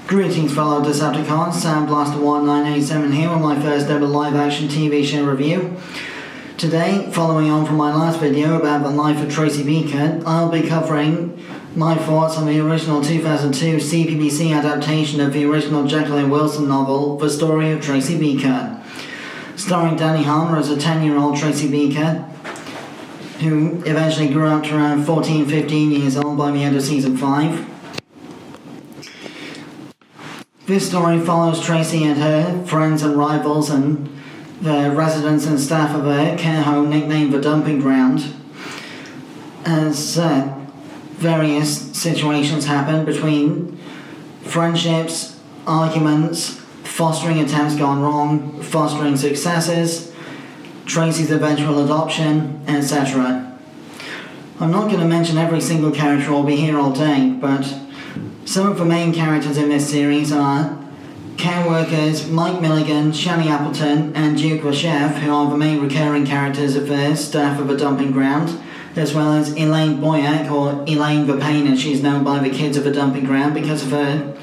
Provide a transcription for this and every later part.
Greetings fellow Decepticons, Sam Blaster 1987 here with my first ever live action TV show review. Today, following on from my last video about the life of Tracy Beaker, I'll be covering my thoughts on the original 2002 CBBC adaptation of the original Jekyll and Wilson novel, The Story of Tracy Beaker. Starring Danny Harmer as a 10-year-old Tracy Beaker, who eventually grew up to around 14-15 years old by the end of season 5. This story follows Tracy and her friends and rivals and the residents and staff of a care home nicknamed the Dumping Ground, as various situations happen between friendships, arguments, fostering attempts gone wrong, fostering successes, Tracy's eventual adoption, etc. I'm not going to mention every single character, I'll be here all day, but some of the main characters in this series are care workers Mike Milligan, Shelley Appleton, and Duke the Chef, who are the main recurring characters of the staff of the Dumping Ground, as well as Elaine Boyack, or Elaine the Pain as she's known by the kids of the Dumping Ground because of her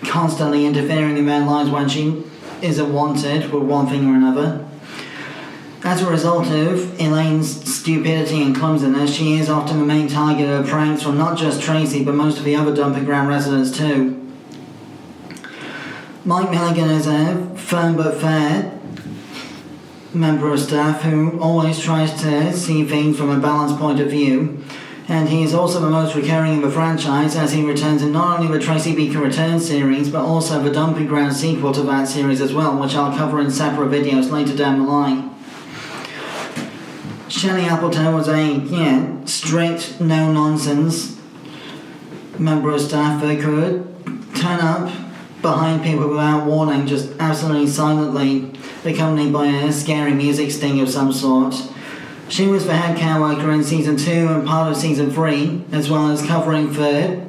constantly interfering in their lives when she isn't wanted with one thing or another. As a result of Elaine's stupidity and clumsiness, she is often the main target of pranks from not just Tracy, but most of the other Dumping Ground residents too. Mike Milligan is a firm but fair member of staff who always tries to see things from a balanced point of view, and he is also the most recurring in the franchise as he returns in not only the Tracy Beaker Returns series, but also the Dumping Ground sequel to that series as well, which I'll cover in separate videos later down the line. Shelley Appleton was a strict, no-nonsense member of staff that could turn up behind people without warning, just absolutely silently, accompanied by a scary music sting of some sort. She was the head care worker in Season 2 and part of Season 3, as well as covering for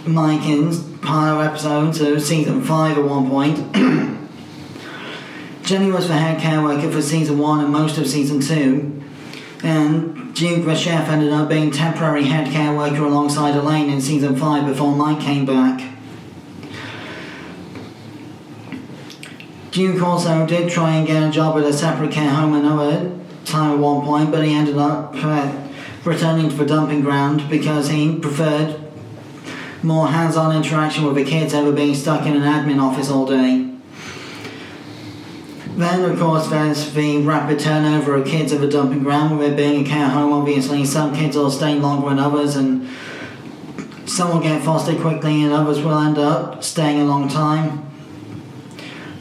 Mike in part of episodes of Season 5 at one point. Jenny was the head care worker for Season 1 and most of Season 2, and Duke the Chef ended up being temporary head care worker alongside Elaine in Season 5 before Mike came back. Duke also did try and get a job at a separate care home another time at one point, but he ended up returning to the Dumping Ground because he preferred more hands-on interaction with the kids over being stuck in an admin office all day. Then, of course, there's the rapid turnover of kids at the Dumping Ground, with it being a care home. Obviously, some kids will stay longer than others, and some will get fostered quickly, and others will end up staying a long time.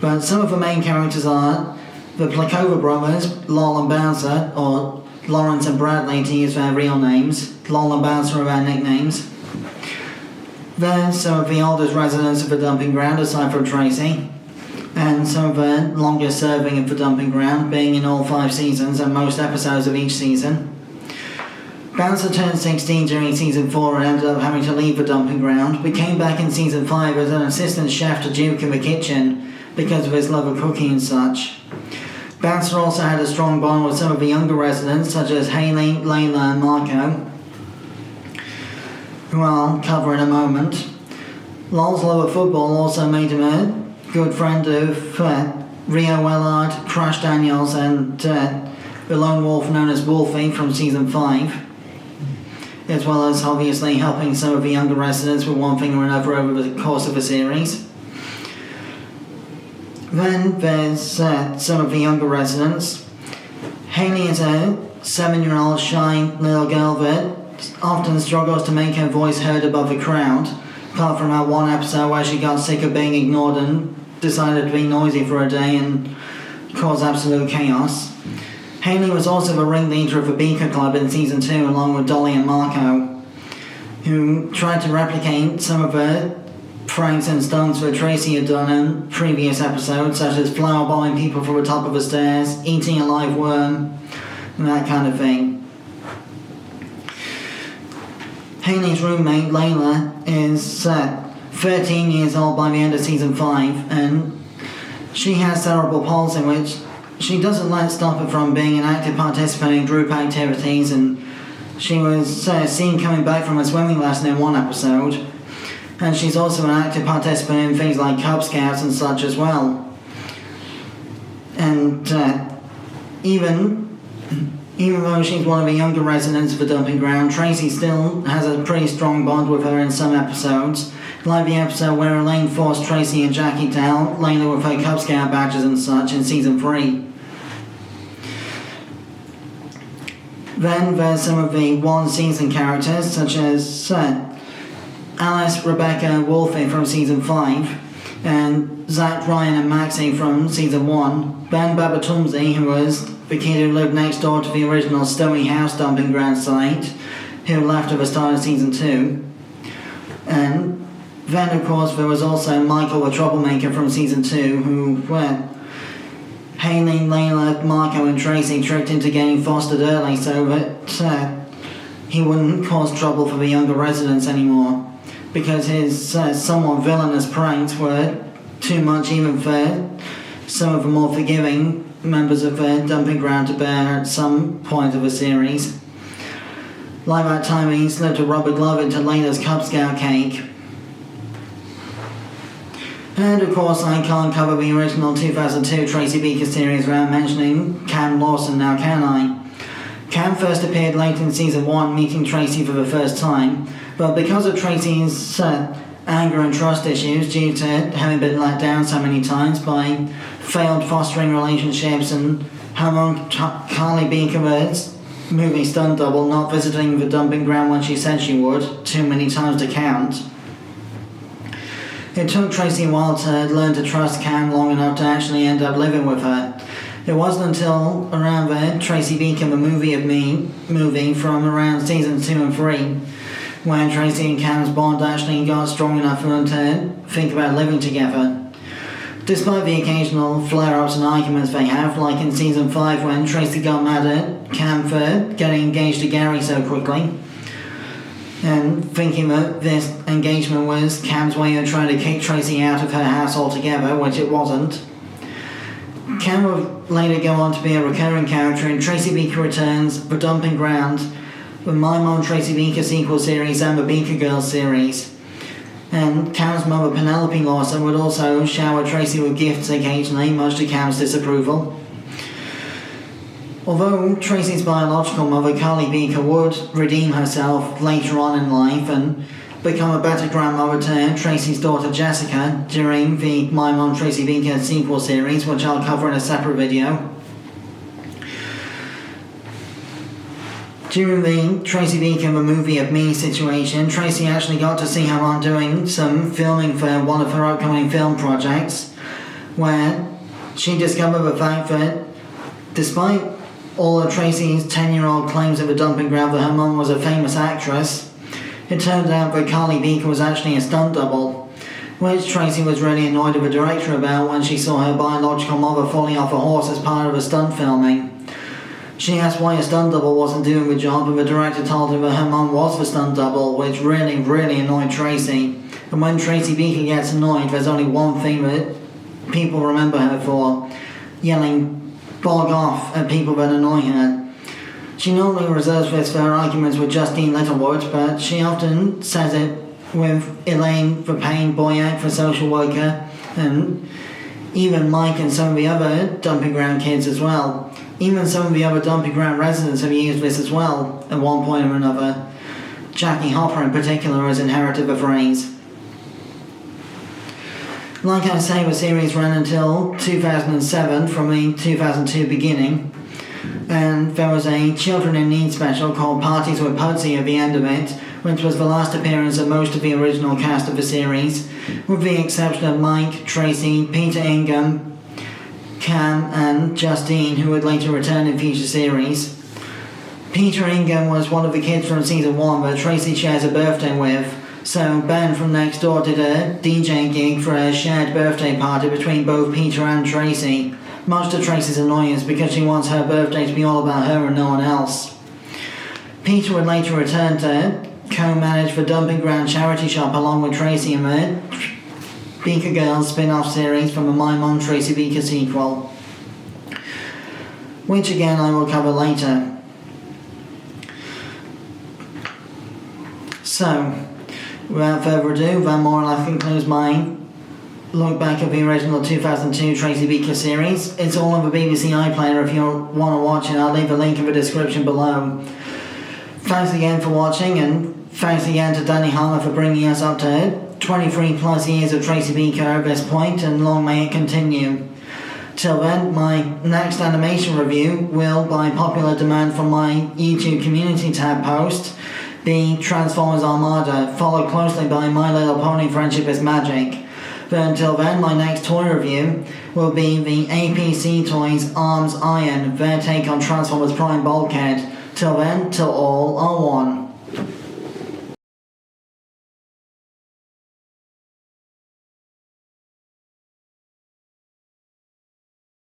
But some of the main characters are the Plakova brothers, Lol and Bouncer, or Lawrence and Bradley to use their real names. Lol and Bouncer are their nicknames. Then some of the oldest residents of the Dumping Ground, aside from Tracy, and some of the longest serving of the Dumping Ground, being in all 5 seasons and most episodes of each season. Bouncer turned 16 during Season 4 and ended up having to leave the Dumping Ground, but came back in Season 5 as an assistant chef to Duke in the kitchen because of his love of cooking and such. Bouncer also had a strong bond with some of the younger residents, such as Haley, Layla and Marco, who I'll cover in a moment. Lol's love of football also made him a good friend of Rio Wellard, Crash Daniels, and the lone wolf known as Wolfie from Season 5, as well as obviously helping some of the younger residents with one thing or another over the course of the series. Then there's some of the younger residents. Haley is a 7-year-old shy little girl that often struggles to make her voice heard above the crowd, apart from that one episode where she got sick of being ignored and decided to be noisy for a day and cause absolute chaos. Haley was also the ringleader of the Beaker Club in Season 2 along with Dolly and Marco, who tried to replicate some of the pranks and stunts that Tracy had done in previous episodes, such as flower bombing people from the top of the stairs, eating a live worm, and that kind of thing. Haley's roommate, Layla, is 13 years old by the end of Season 5, and she has cerebral palsy, which she doesn't let stop her from being an active participant in group activities, and she was seen coming back from a swimming lesson in one episode. and she's also an active participant in things like Cub Scouts and such as well. And even though she's one of the younger residents of the dumping ground, Tracy still has a pretty strong bond with her in some episodes, like the episode where Elaine forced Tracy and Jackie to help Layla with her Cub Scout badges and such in season 3. Then there's some of the one-season characters, such as Alice, Rebecca, Wolfie from season 5, and Zach, Ryan and Maxie from season 1, Ben Babatumsey, who was the kid who lived next door to the original Stony House dumping ground site, who left at the start of season 2, and then of course there was also Michael the troublemaker from season 2, who were Haley, Layla, Marco and Tracy tricked into getting fostered early so that he wouldn't cause trouble for the younger residents anymore, because his somewhat villainous pranks were too much even for some of the more forgiving members of the dumping ground to bear at some point of the series. Like that time he slipped a rubber glove into Layla's Cub Scout cake. And of course I can't cover the original 2002 Tracy Beaker series without mentioning Cam Lawson, now can I? Cam first appeared late in season 1, meeting Tracy for the first time, but because of Tracy's anger and trust issues due to having been let down so many times by failed fostering relationships and her own Carly Beaker's movie stunt double not visiting the dumping ground when she said she would, too many times to count. It took Tracy a while to learn to trust Cam long enough to actually end up living with her. It wasn't until around the Tracy Beaker the Movie of Me movie from around season 2 and 3 when Tracy and Cam's bond actually got strong enough for them to think about living together. Despite the occasional flare-ups and arguments they have, like in season 5 when Tracy got mad at Cam for getting engaged to Gary so quickly, and thinking that this engagement was Cam's way of trying to kick Tracy out of her house altogether, which it wasn't. Cam would later go on to be a recurring character in Tracy Beaker Returns, The Dumping Ground, the My Mom Tracy Beaker sequel series and the Beaker Girls series. And Cam's mother Penelope Lawson would also shower Tracy with gifts occasionally, much to Cam's disapproval. Although Tracy's biological mother, Carly Beaker, would redeem herself later on in life and become a better grandmother to Tracy's daughter Jessica during the My Mom Tracy Beaker sequel series, which I'll cover in a separate video. During the Tracy Beaker the Movie of Me situation, Tracy actually got to see her mom doing some filming for one of her upcoming film projects, where she discovered the fact that despite all of Tracy's 10-year-old claims of a dumping ground that her mum was a famous actress, it turned out that Carly Beaker was actually a stunt double, which Tracy was really annoyed with the director about when she saw her biological mother falling off a horse as part of a stunt filming. She asked why a stunt double wasn't doing the job, and the director told her that her mum was the stunt double, which really annoyed Tracy. And when Tracy Beaker gets annoyed, there's only one thing that people remember her for: yelling "bog off" at people that annoy her. She normally reserves this for her arguments with Justine Littlewood, but she often says it with Elaine, the Payne boy act for social worker, and even Mike and some of the other dumping ground kids as well. Even some of the other dumping ground residents have used this as well, at one point or another. Jackie Hopper in particular has inherited the phrase. Like I say, the series ran until 2007 from the 2002 beginning, and there was a Children in Need special called Parties with Pudsey at the end of it, which was the last appearance of most of the original cast of the series, with the exception of Mike, Tracy, Peter Ingham, Cam and Justine, who would later return in future series. Peter Ingham was one of the kids from season 1 that Tracy shares a birthday with, so Ben from next door did a DJ gig for a shared birthday party between both Peter and Tracy, much to Tracy's annoyance because she wants her birthday to be all about her and no one else. Peter would later return to co-manage the Dumping Ground charity shop along with Tracy in the Beaker Girls spin-off series from the My Mom Tracy Beaker sequel, which again I will cover later. So, Without further ado, that more or less concludes my look back at the original 2002 Tracy Beaker series. It's all on the BBC iPlayer if you want to watch it. I'll leave a link in the description below. Thanks again for watching, and thanks again to Danny Harmer for bringing us up to 23 plus years of Tracy Beaker at this point, and long may it continue. Till then, my next animation review will, by popular demand from my YouTube community tab post, be Transformers Armada, followed closely by My Little Pony Friendship is Magic. But until then, my next toy review will be the APC Toys Arms Iron, their take on Transformers Prime Bulkhead. Till then, till all are one.